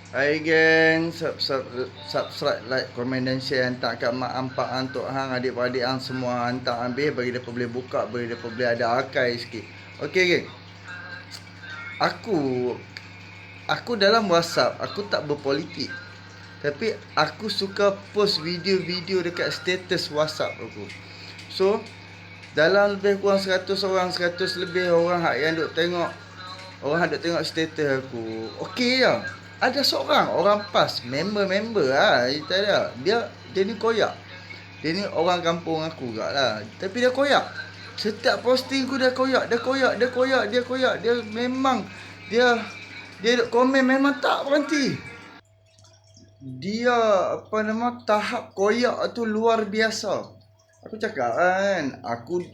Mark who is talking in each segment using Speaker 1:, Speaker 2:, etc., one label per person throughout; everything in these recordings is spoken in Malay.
Speaker 1: Hai geng, subscribe, like, komen dan share. Hantar kat mak ampak untuk hang adik-beradik hang semua. Hantar habis bagi depa boleh buka, bagi depa boleh ada arkai sikit. Okey geng. Aku aku dalam WhatsApp, aku tak berpolitik. Tapi aku suka post video-video dekat status WhatsApp aku. So, dalam lebih kurang 100 orang, 100 lebih orang yang duk tengok. Orang duk tengok status aku. Okey je. Ada seorang orang PAS, member lah cerita dia ni koyak. Dia ni orang kampung aku juga lah. Tapi dia koyak. Setiap posting aku dia koyak, dia memang dia dia duk komen memang tak berhenti. Dia tahap koyak tu luar biasa. Aku cakap kan, aku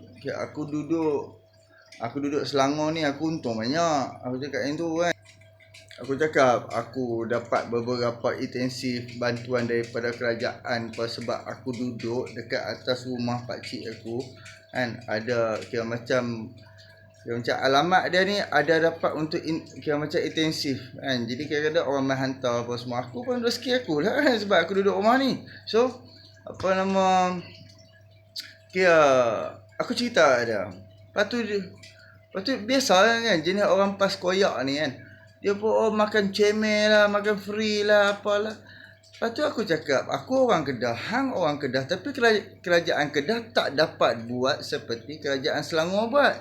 Speaker 1: duduk Selangor ni aku untung banyak. Aku cakap yang tu kan. Aku cakap aku dapat beberapa intensif bantuan daripada kerajaan sebab aku duduk dekat atas rumah pakcik aku kan, ada kira macam alamat dia ni ada dapat untuk kira macam intensif kan. Jadi kadang-kadang orang main hantar apa semua, aku pun rezeki aku lah kan, sebab aku duduk rumah ni. So kira aku cerita dia. Lepas tu biasa kan jenis orang PAS koyak ni kan. Dia pun makan cemel lah, makan free lah, apalah. Lepas tu aku cakap, aku orang Kedah, hang orang Kedah. Tapi kerajaan Kedah tak dapat buat seperti kerajaan Selangor buat.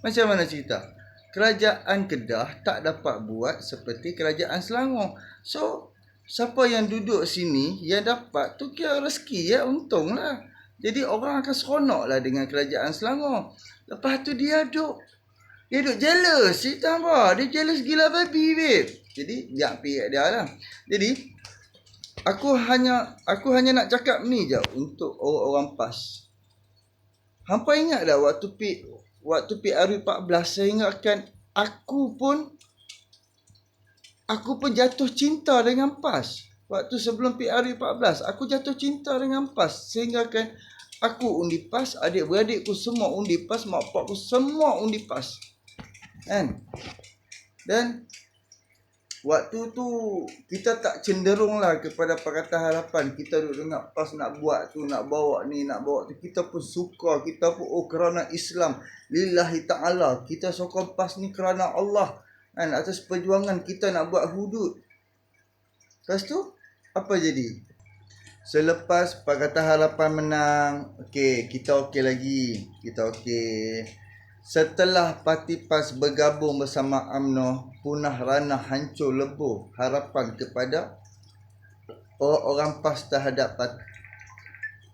Speaker 1: Macam mana cerita? Kerajaan Kedah tak dapat buat seperti kerajaan Selangor. So, siapa yang duduk sini, yang dapat tu kira rezeki ya, untung lah. Jadi orang akan seronok lah dengan kerajaan Selangor. Lepas tu dia duduk jealous. Cerita apa? Dia jealous gila babi, babe. Jadi, dia pihak dia lah. Jadi, aku hanya nak cakap ni je untuk orang-orang PAS. Hampa ingat dah waktu PRU14, saya ingatkan aku pun jatuh cinta dengan PAS. Waktu sebelum PRU14, aku jatuh cinta dengan PAS. Sehingga kan aku undi PAS, adik-beradikku semua undi PAS, mak pakku semua undi PAS. Kan? Dan waktu tu kita tak cenderung lah kepada Pakatan Harapan. Kita duduk dengar PAS nak buat tu, nak bawa ni, nak bawa tu. Kita pun suka, kita pun kerana Islam, lillahi ta'ala. Kita sokong PAS ni kerana Allah. Kan? Atas perjuangan kita nak buat hudud. Lepas tu, apa jadi? Selepas Pakatan Harapan menang, kita okey lagi. Kita okey. Setelah parti PAS bergabung bersama UMNO, punah ranah, hancur lebur harapan kepada orang PAS terhadap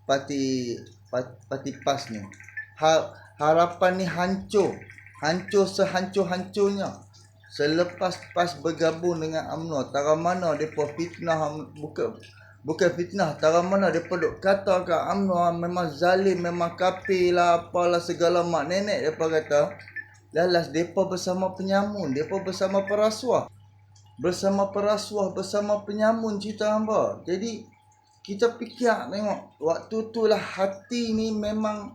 Speaker 1: parti PAS ni. Harapan ni hancur sehancur-hancurnya. Selepas PAS bergabung dengan UMNO, tara mana depa fitnah, bukan fitnah, tara mana depa duk kata ke UMNO memang zalim, memang kafir lah, apalah segala mak nenek depa kata. Lalas depa bersama penyamun, depa bersama perasuah, bersama penyamun cerita hamba. Jadi kita fikir tengok waktu tu lah hati ni memang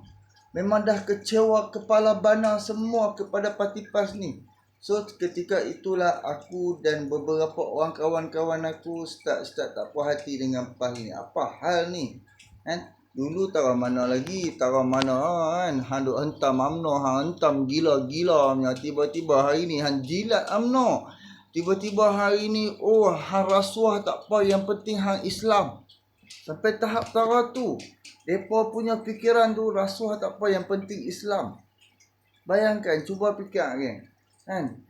Speaker 1: dah kecewa kepala bana semua kepada parti PAS ni. So ketika itulah aku dan beberapa orang kawan-kawan aku start tak puas hati dengan PAS ni. Apa hal ni? Kan? Dulu tara mana kan, hang duk hentam UMNO, hang hentam gila-gila punya. Tiba-tiba hari ni hang jilat UMNO. Tiba-tiba hari ni hang rasuah tak apa, yang penting hang Islam. Sampai tahap tara tu. Depa punya fikiran tu rasuah tak apa, yang penting Islam. Bayangkan, cuba fikir kan. Kan?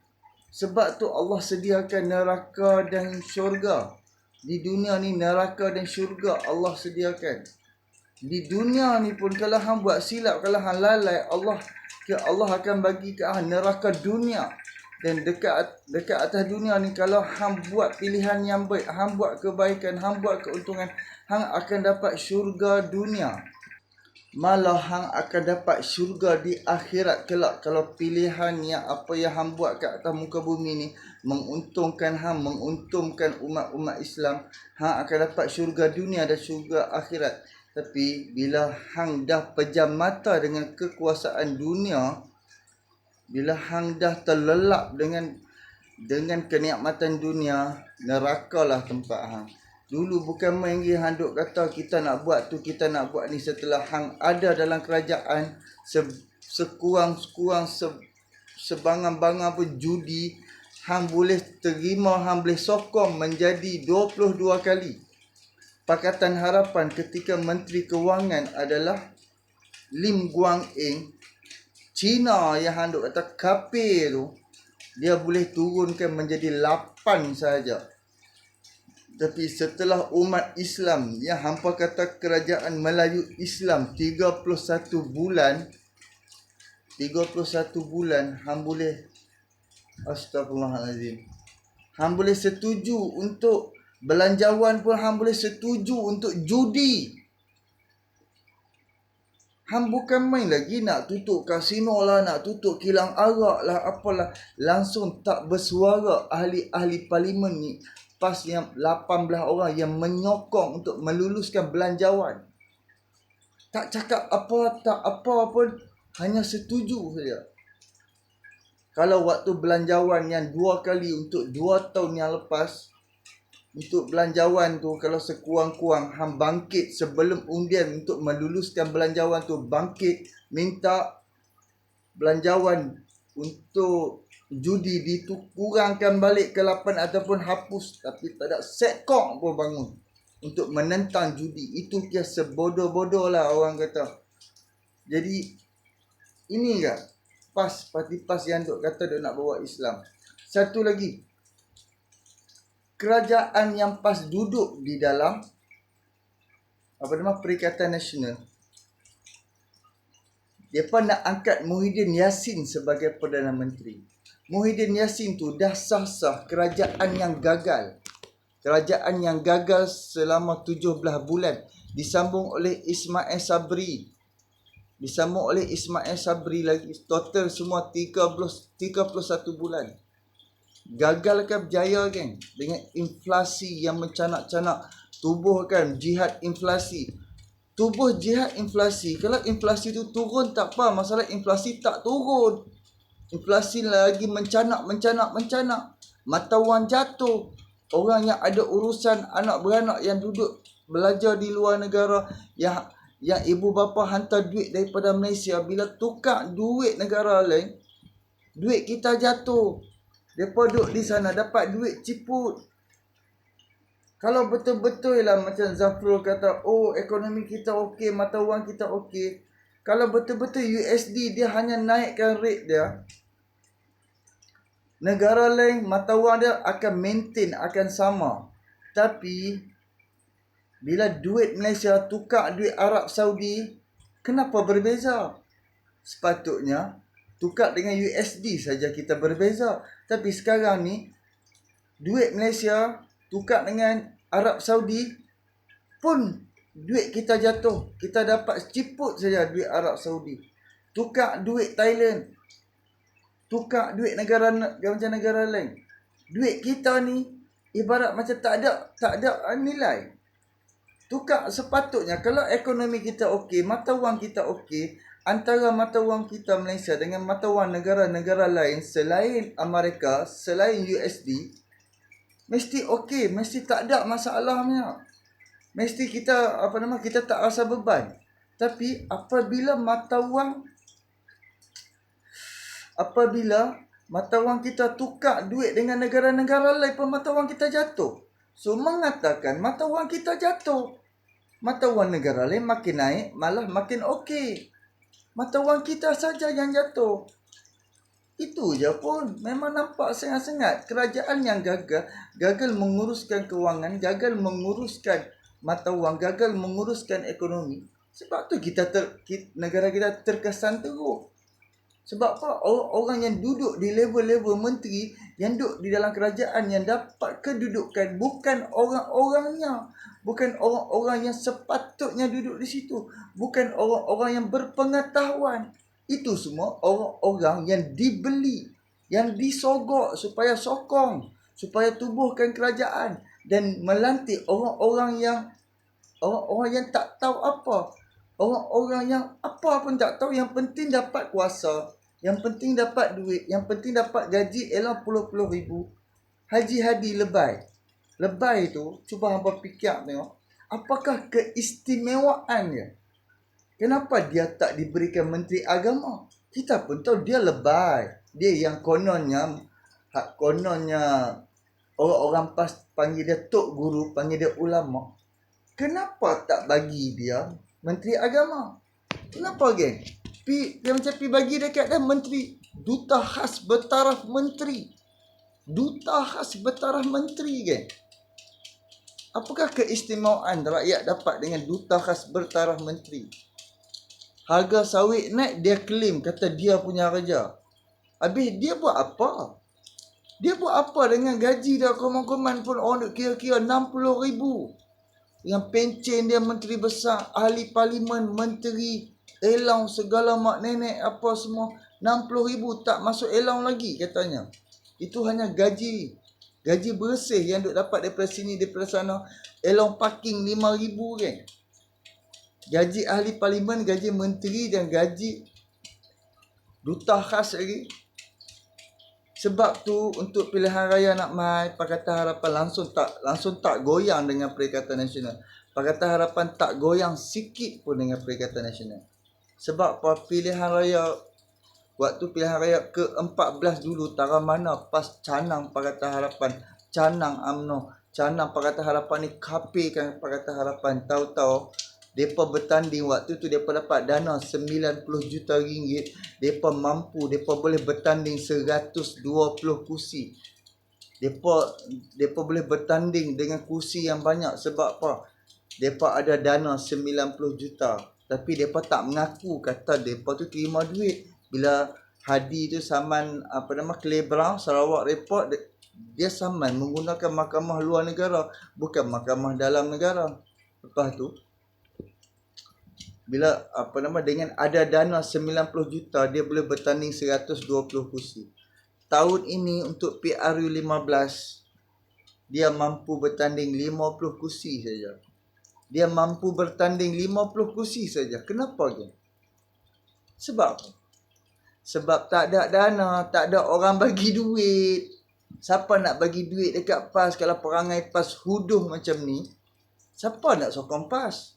Speaker 1: Sebab tu Allah sediakan neraka dan syurga. Di dunia ni neraka dan syurga Allah sediakan. Di dunia ni pun kalau hang buat silap, kalau hang lalai, Allah akan bagi ke hang neraka dunia. Dan dekat atas dunia ni kalau hang buat pilihan yang baik, hang buat kebaikan, hang buat keuntungan, hang akan dapat syurga dunia. Malah hang akan dapat syurga di akhirat kelak kalau pilihan yang apa yang hang buat kat atas muka bumi ni menguntungkan hang, menguntungkan umat-umat Islam, hang akan dapat syurga dunia dan syurga akhirat. Tapi bila hang dah pejam mata dengan kekuasaan dunia, bila hang dah terlelap dengan dengan kenikmatan dunia, nerakalah tempat hang. Dulu bukan main lagi hang duk kata kita nak buat tu, kita nak buat ni. Setelah hang ada dalam kerajaan, sekurang-kurang sebangang-bangang pun judi, hang boleh terima, hang boleh sokong menjadi 22 kali. Pakatan Harapan ketika Menteri Kewangan adalah Lim Guang Eng, Cina yang hang duk kata kafir tu, dia boleh turunkan menjadi 8 sahaja. Tapi setelah umat Islam yang hampa kata kerajaan Melayu Islam 31 bulan hang boleh, astagfirullahalazim, hang boleh setuju untuk belanjawan pun, hang boleh setuju untuk judi. Hang bukan main lagi nak tutup kasino lah, nak tutup kilang arak lah, apalah. Langsung tak bersuara ahli-ahli parlimen ni, PAS yang 18 orang yang menyokong untuk meluluskan belanjawan. Tak cakap apa, tak apa pun, hanya setuju saja. Kalau waktu belanjawan yang 2 kali untuk 2 tahun yang lepas, untuk belanjawan tu, kalau sekurang-kurang hang bangkit sebelum undian untuk meluluskan belanjawan tu, bangkit minta belanjawan untuk judi dikurangkan balik ke 8 ataupun hapus, tapi tak ada sekong pun bangun untuk menentang judi. Itu kira sebodoh-bodoh lah orang kata. Jadi ini kan PAS, parti PAS yang duk kata dia nak bawa Islam. Satu lagi, kerajaan yang PAS duduk di dalam Perikatan Nasional, mereka nak angkat Muhyiddin Yassin sebagai Perdana Menteri. Muhyiddin Yassin tu dah sah-sah kerajaan yang gagal. Kerajaan yang gagal selama 17 bulan. Disambung oleh Ismail Sabri. Lagi. Total semua 31 bulan. Gagal ke berjaya kan? Dengan inflasi yang mencanak-canak. Tubuhkan jihad inflasi. Tubuh jihad inflasi. Kalau inflasi tu turun tak apa. Masalah inflasi tak turun. Inflasi lagi mencanak. Mata wang jatuh. Orang yang ada urusan anak beranak yang duduk belajar di luar negara, yang ibu bapa hantar duit daripada Malaysia, bila tukar duit negara lain, duit kita jatuh. Mereka duduk di sana dapat duit ciput. Kalau betul-betul lah macam Zafrul kata, oh ekonomi kita okey, mata wang kita okey. Kalau betul-betul USD dia hanya naikkan rate dia, negara lain mata wang dia akan maintain, akan sama. Tapi bila duit Malaysia tukar duit Arab Saudi, kenapa berbeza? Sepatutnya tukar dengan USD saja kita berbeza. Tapi sekarang ni duit Malaysia tukar dengan Arab Saudi pun duit kita jatuh. Kita dapat ciput saja duit Arab Saudi. Tukar duit Thailand, tukar duit negara macam negara lain, duit kita ni ibarat macam tak ada nilai. Tukar sepatutnya kalau ekonomi kita okey, mata wang kita okey, antara mata wang kita Malaysia dengan mata wang negara-negara lain selain Amerika, selain USD, mesti okey, mesti tak ada masalahnya. Mesti kita kita tak rasa beban. Tapi apabila mata wang kita tukar duit dengan negara-negara lain pun mata wang kita jatuh. So mengatakan mata wang kita jatuh. Mata wang negara lain makin naik, malah makin okey. Mata wang kita saja yang jatuh. Itu je pun. Memang nampak sangat-sangat kerajaan yang gagal menguruskan kewangan, gagal menguruskan mata wang, gagal menguruskan ekonomi. Sebab tu negara kita terkesan teruk. Sebab apa? Orang yang duduk di level-level menteri, yang duduk di dalam kerajaan, yang dapat kedudukan, bukan orang-orangnya. Bukan orang-orang yang sepatutnya duduk di situ. Bukan orang-orang yang berpengetahuan. Itu semua orang-orang yang dibeli, yang disogok supaya sokong, supaya tubuhkan kerajaan, dan melantik orang-orang yang tak tahu apa. Orang-orang yang apa pun tak tahu, yang penting dapat kuasa. Yang penting dapat duit, yang penting dapat gaji elok puluh-puluh ribu. Haji Hadi lebay. Lebay tu, cuba hangpa fikir tengok. Apakah keistimewaan dia? Kenapa dia tak diberikan Menteri Agama? Kita pun tahu dia lebay. Dia yang kononnya orang-orang pas panggil dia Tok Guru, panggil dia ulama. Kenapa tak bagi dia Menteri Agama? Kenapa geng? Dia macam bagi dekat dia Menteri. Duta khas bertaraf menteri. Duta khas bertaraf menteri geng. Apakah keistimewaan rakyat dapat dengan duta khas bertaraf menteri? Harga sawit naik, dia claim kata dia punya kerja. Habis dia buat apa? Dia buat apa dengan gaji dia koman-koman pun orang kira-kira 60 ribu. Dengan pencen dia menteri besar, ahli parlimen, menteri, elang segala mak nenek apa semua. 60 ribu tak masuk elang lagi katanya. Itu hanya gaji bersih yang duk dapat daripada sini, daripada sana. Elang parking 5 ribu kan. Gaji ahli parlimen, gaji menteri dan gaji duta khas lagi. Sebab tu untuk pilihan raya nak mai, Pakatan Harapan langsung tak goyang dengan Perikatan Nasional. Pakatan Harapan tak goyang sikit pun dengan Perikatan Nasional. Sebab pilihan raya, waktu pilihan raya ke-14 dulu, tara mana pas canang Pakatan Harapan, canang UMNO, canang Pakatan Harapan ni kapikan Pakatan Harapan. Tahu-tahu mereka bertanding waktu tu, mereka dapat dana 90 juta ringgit. Mereka mampu, mereka boleh bertanding 120 kursi. Mereka boleh bertanding dengan kursi yang banyak. Sebab apa? Mereka ada dana 90 juta. Tapi mereka tak mengaku, kata mereka tu terima duit. Bila Hadi tu saman, Clay Brown, Sarawak Report, dia saman menggunakan mahkamah luar negara, bukan mahkamah dalam negara. Lepas tu, bila dengan ada dana 90 juta, dia boleh bertanding 120 kursi. Tahun ini untuk PRU 15, dia mampu bertanding 50 kursi saja. Dia mampu bertanding 50 kursi saja. Kenapa ke? Sebab tak ada dana, tak ada orang bagi duit. Siapa nak bagi duit dekat PAS kalau perangai PAS huduh macam ni? Siapa nak sokong PAS?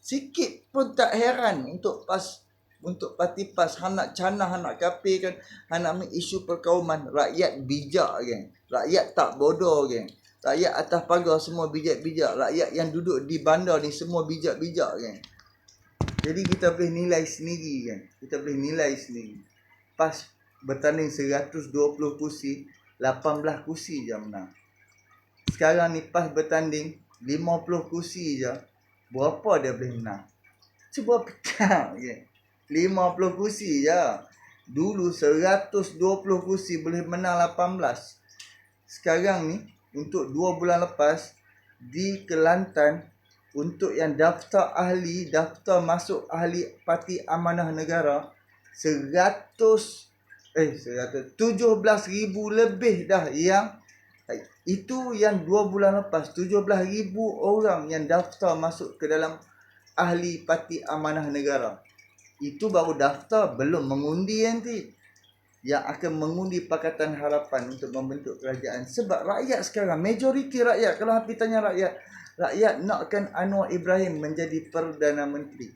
Speaker 1: Sikit pun tak heran untuk PAS, untuk parti PAS. Han nak canah, han nak kapirkan, han nak ambil isu perkauman. Rakyat bijak geng. Rakyat tak bodoh geng. Rakyat atas pagar semua bijak-bijak. Rakyat yang duduk di bandar ni semua bijak-bijak geng. Jadi kita boleh nilai sendiri geng. Kita boleh nilai sendiri. PAS bertanding 120 kursi, 18 kursi je menang. Sekarang ni PAS bertanding 50 kursi je, berapa dia boleh menang? Cuba fikir je. 50 kursi je. Dulu 120 kursi boleh menang 18. Sekarang ni untuk 2 bulan lepas di Kelantan, untuk yang daftar ahli, daftar masuk ahli Parti Amanah Negara, 17,000 lebih dah yang itu yang 2 bulan lepas. 17,000 orang yang daftar masuk ke dalam ahli Parti Amanah Negara. Itu baru daftar, belum mengundi nanti. Yang akan mengundi Pakatan Harapan untuk membentuk kerajaan. Sebab rakyat sekarang, majoriti rakyat, kalau hampir tanya rakyat nakkan Anwar Ibrahim menjadi Perdana Menteri.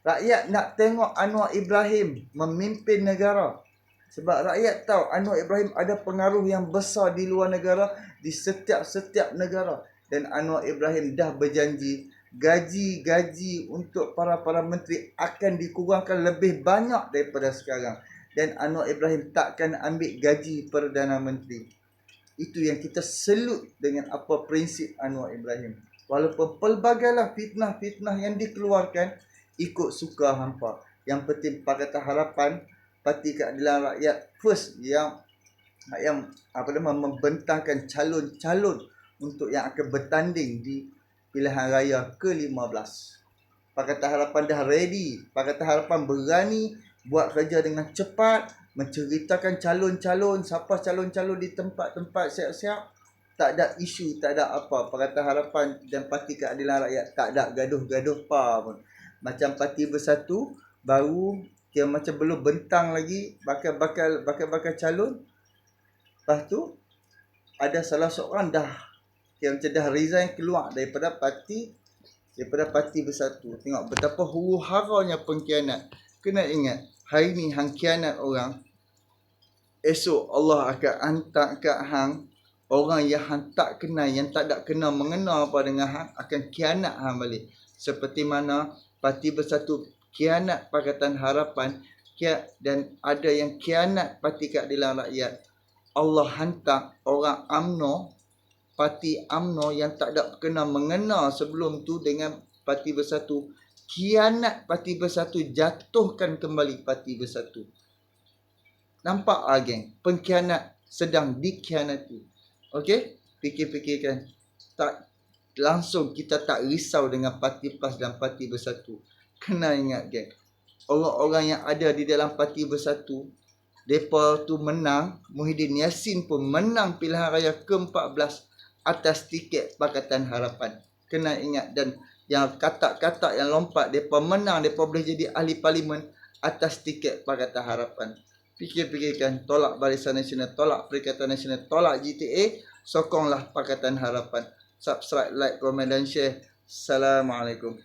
Speaker 1: Rakyat nak tengok Anwar Ibrahim memimpin negara. Sebab rakyat tahu Anwar Ibrahim ada pengaruh yang besar di luar negara, di setiap negara. Dan Anwar Ibrahim dah berjanji gaji untuk para menteri akan dikurangkan lebih banyak daripada sekarang. Dan Anwar Ibrahim takkan ambil gaji Perdana Menteri. Itu yang kita selut dengan apa prinsip Anwar Ibrahim. Walaupun pelbagailah fitnah-fitnah yang dikeluarkan, ikut suka hampa. Yang penting Pakatan Harapan, Parti Keadilan Rakyat first yang membentangkan calon-calon untuk yang akan bertanding di pilihan raya ke-15. Pakatan Harapan dah ready. Pakatan Harapan berani buat kerja dengan cepat, menceritakan calon-calon, siapa calon-calon di tempat-tempat siap-siap. Tak ada isu, tak ada apa. Pakatan Harapan dan Parti Keadilan Rakyat tak ada gaduh-gaduh apa pun. Macam Parti Bersatu baru kira macam belum bentang lagi bakal calon. Lepas tu ada salah seorang dah kira macam dah resign keluar daripada parti Bersatu. Tengok betapa huru-haranya pengkhianat. Kena ingat, hari ni hang khianat orang, esok Allah akan hantar kat hang orang yang hang tak kenal, yang tak ada kenal mengena apa dengan hang, akan khianat hang balik. Seperti mana Parti Bersatu khianat Pakatan Harapan, dan ada yang khianat Parti Keadilan Rakyat. Allah hantar orang UMNO, Parti UMNO yang tak ada kenal mengena sebelum tu dengan Parti Bersatu. Khianat Parti Bersatu, jatuhkan kembali Parti Bersatu. Nampak geng? Pengkhianat sedang dikhianati. Okey? Fikir-fikirkan. Tak langsung kita tak risau dengan Parti PAS dan Parti Bersatu. Kena ingat geng, orang-orang yang ada di dalam Parti Bersatu, mereka tu menang. Muhyiddin Yassin pun menang pilihan raya ke-14 atas tiket Pakatan Harapan. Kena ingat. Dan yang katak-katak yang lompat, mereka menang, mereka boleh jadi ahli parlimen atas tiket Pakatan Harapan. Fikir-fikirkan, tolak Barisan Nasional, tolak Perikatan Nasional, tolak GTA, sokonglah Pakatan Harapan. Subscribe, like, komen dan share. Assalamualaikum.